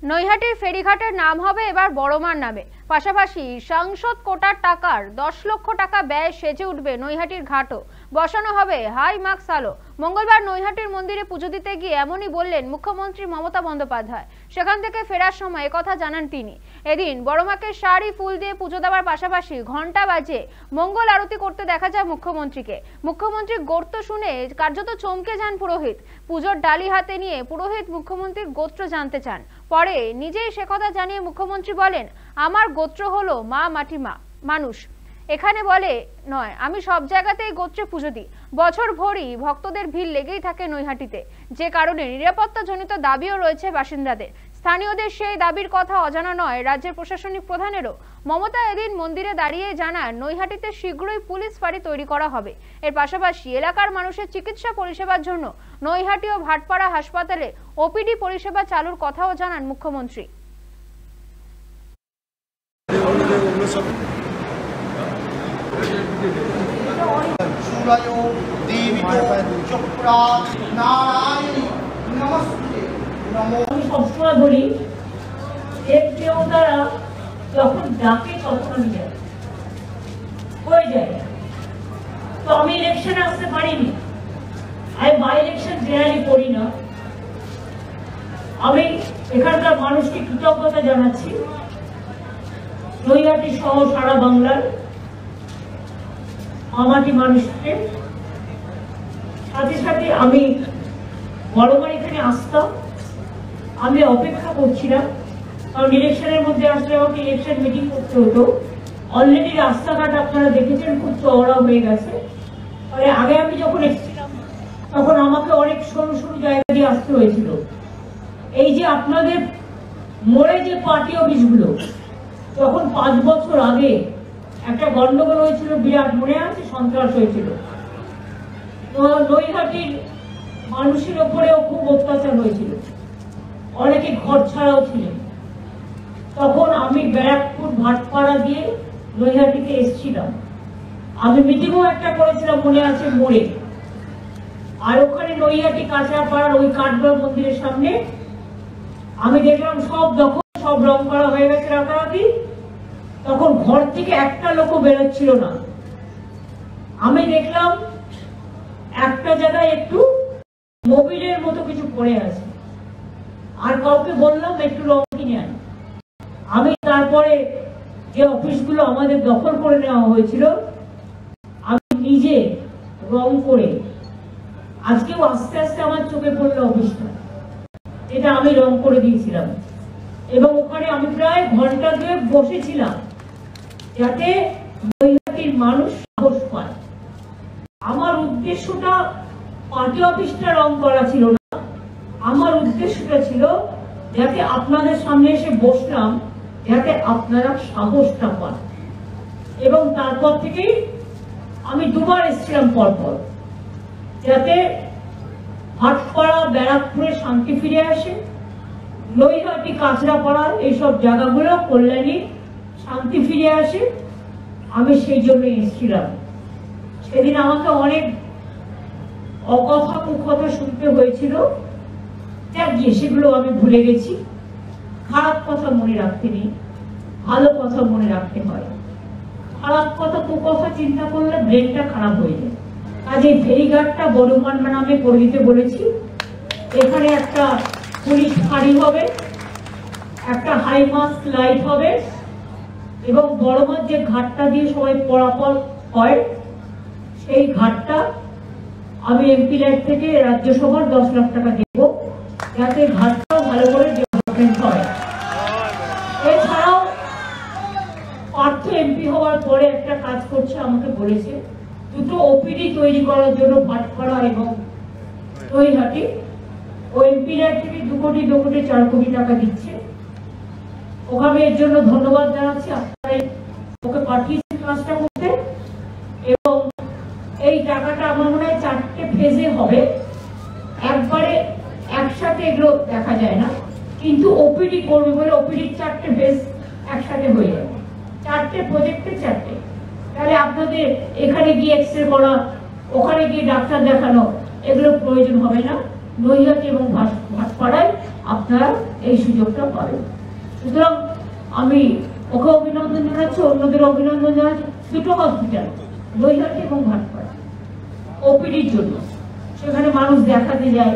নৈহাটির ফেরিঘাটের নাম হবে এবার বড়মার নামে। পাশাপাশি সাংসদ কোটার টাকার 10 লক্ষ টাকা ব্যয় সেজে উঠবে নৈহাটির ঘাটও। বসানো হবে হাই মার্কস আলো। মঙ্গলবার নৈহাটির মন্দিরে পুজো দিতে গিয়ে এমনই বললেন মুখ্যমন্ত্রী মমতা বন্দ্যোপাধ্যায়। সেখান থেকে ফেরার সময় একথা জানান তিনি। এদিন বড়মাকে শাড়ি ফুল দিয়ে পুজো দেওয়ার পাশাপাশি ঘন্টা বাজিয়ে মঙ্গল আরতি করতে দেখা যায় মুখ্যমন্ত্রীকে। মুখ্যমন্ত্রীর গোত্র শুনে কার্যত চমকে যান পুরোহিত। পুজোর ডালি হাতে নিয়ে পুরোহিত মুখ্যমন্ত্রীর গোত্র জানতে চান। পরে নিজেই সে কথা জানিয়ে মুখ্যমন্ত্রী বলেন, আমার গোত্র হলো মা মাটি মানুষ। এখানে বলে নয়, আমি সব জায়গাতেই গোত্রে পুজো দিই। বছর ভরই ভক্তদের ভিড় লেগেই থাকে নৈহাটিতে, যে কারণে নিরাপত্তাজনিত দাবিও রয়েছে বাসিন্দাদের। স্থানীয়দের সেই দাবির কথা অজানা নয় রাজ্যের প্রশাসনিক প্রধানেরও। মমতা এদিন মন্দিরে দাঁড়িয়ে জানান, নৈহাটিতে শীঘ্রই পুলিশ ফাঁড়ি তৈরি করা হবে। এর পাশাপাশি এলাকার মানুষের চিকিৎসা পরিষেবার জন্য নৈহাটি ও ভাটপাড়া হাসপাতালে ওপিডি পরিষেবা চালুর কথাও জানান মুখ্যমন্ত্রী। আমি সবসময় বলি, কেউ তারা যখন ডাকে তখন আমি যাই, হয়ে যায়। তো আমি ইলেকশনে আসতে পারিনি, আমি বাই ইলেকশন জেনারেলি করি না। আমি এখানকার মানুষকে কৃতজ্ঞতা জানাচ্ছি, নৈহাটি সহ সারা বাংলার মামাটি মানুষকে। সাথে সাথে আমি বড়মার এখানে আসতাম, আমি অপেক্ষা করছিলাম, কারণ ইলেকশনের মধ্যে আসলে আমাকে ইলেকশন মিটিং করতে হতো। অলরেডি রাস্তাঘাট আপনারা দেখেছেন খুব চওড়া হয়ে গেছে। তবে আগে আমি যখন এসেছিলাম তখন আমাকে অনেক সরু সরু জায়গা দিয়ে আসতে হয়েছিল। এই যে আপনাদের মোড়ে যে পার্টি অফিসগুলো, তখন 5 বছর আগে একটা গন্ডগোল হয়েছিল, বিরাট মনে আছে, সন্ত্রাস হয়েছিল। নৈহাটির মানুষের ওপরেও খুব অত্যাচার হয়েছিল, অনেকে ঘর ছাড়াও ছিলেন। তখন আমি ব্যারাকপুর ভাটপাড়া দিয়ে নৈহাটিতে এসেছিলাম। আমি মিটিংও একটা করেছিলাম, মনে আছে, মোড়ে। আর ওখানে নৈহাটি কাঁচরাপাড়ার ওই কাঠগড় মন্দিরের সামনে আমি দেখলাম সব দখল, সব রং করা হয়ে গেছে রাতারাতি। তখন ঘর থেকে একটা লোকও বেরোচ্ছিল না। আমি দেখলাম একটা জায়গায় একটু মোবিলের মতো কিছু পড়ে আছে, আর কাউকে বললাম একটু রং কিনে আন। আমি তারপরে যে অফিসগুলো আমাদের দখল করে নেওয়া হয়েছিল, আমি নিজে রং করে, আজকেও আস্তে আস্তে আমার চোখে পড়লো অফিসটা, এটা আমি রং করে দিয়েছিলাম। এবং ওখানে আমি প্রায় ঘন্টা 2 বসেছিলাম, যাতে নৈহাটির মানুষ সাহস পায়। আমার উদ্দেশ্যটা পার্টি অফিসটা রং করা ছিল না, আমার উদ্দেশ্যটা ছিল যাতে আপনাদের সামনে এসে বসলাম, যাতে আপনারা সাহসটা পান। এবং তারপর থেকেই আমি 2 বার এসেছিলাম পরপর, যাতে ভাটপাড়া ব্যারাকপুরে শান্তি ফিরে আসে, নৈহাটি কাঁচরাপাড়া এইসব জায়গাগুলো কল্যাণী শান্তি ফিরে আসে। আমি সেই জন্য এসেছিলাম। সেদিন আমাকে অনেক অকথা কুকথা শুনতে হয়েছিল, সেগুলো আমি ভুলে গেছি। খারাপ কথা মনে রাখতে নেই, ভালো কথা মনে রাখতে হয়। খারাপ কথা কুকথা চিন্তা করলে ব্রেনটা খারাপ হয়ে যায়। কাজে ফেরিঘাটটা বড়মার নামে করে দিতে বলেছি। এখানে একটা পুলিশ ফাঁড়ি হবে, একটা হাই মাস্ক লাইট হবে, এবং বড়মার যে ঘাটটা দিয়ে সবাই পরাপর হয়, সেই ঘাটটা আমি এমপি লাইট থেকে রাজ্যসভার 10 লাখ টাকা দেব, যাতে ঘাটটাও ভালো করে ডেভেলপমেন্ট হয়। এছাড়াও পার্থ এমপি হওয়ার পরে একটা কাজ করছে, আমাকে বলেছে 2টো ওপিডি তৈরি করার জন্য ভাটপাড়া এবং নৈহাটি। ও এমপি লাইট থেকে 2 কোটি 4 কোটি টাকা দিচ্ছে। ওখানে এর জন্য ধন্যবাদ জানাচ্ছি, আপনারা ওকে পাঠিয়েছেন কাজটা করতে। এবং এই টাকাটা আমার মনে হয় 4টে ফেজে হবে, একবারে একসাথে এগুলো দেখা যায় না, কিন্তু ওপিডি করবে বলে ওপিডির 4টে ফেজ একসাথে হয়ে যাবে। 4টে প্রজেক্টে 4টে, তাহলে আপনাদের এখানে গিয়ে এক্সরে করা, ওখানে গিয়ে ডাক্তার দেখানো, এগুলো প্রয়োজন হবে না। নৈহাটি এবং ভাটপাড়ায় আপনারা এই সুযোগটা পাবে। সুতরাং আমি ওকে অভিনন্দন জানাচ্ছি, অন্যদের অভিনন্দন জানাচ্ছি। দুটো হসপিটাল, নৈহাটি এবং ভাটপাড়া, ওপিডির জন্য। সেখানে মানুষ দেখাতে যায়,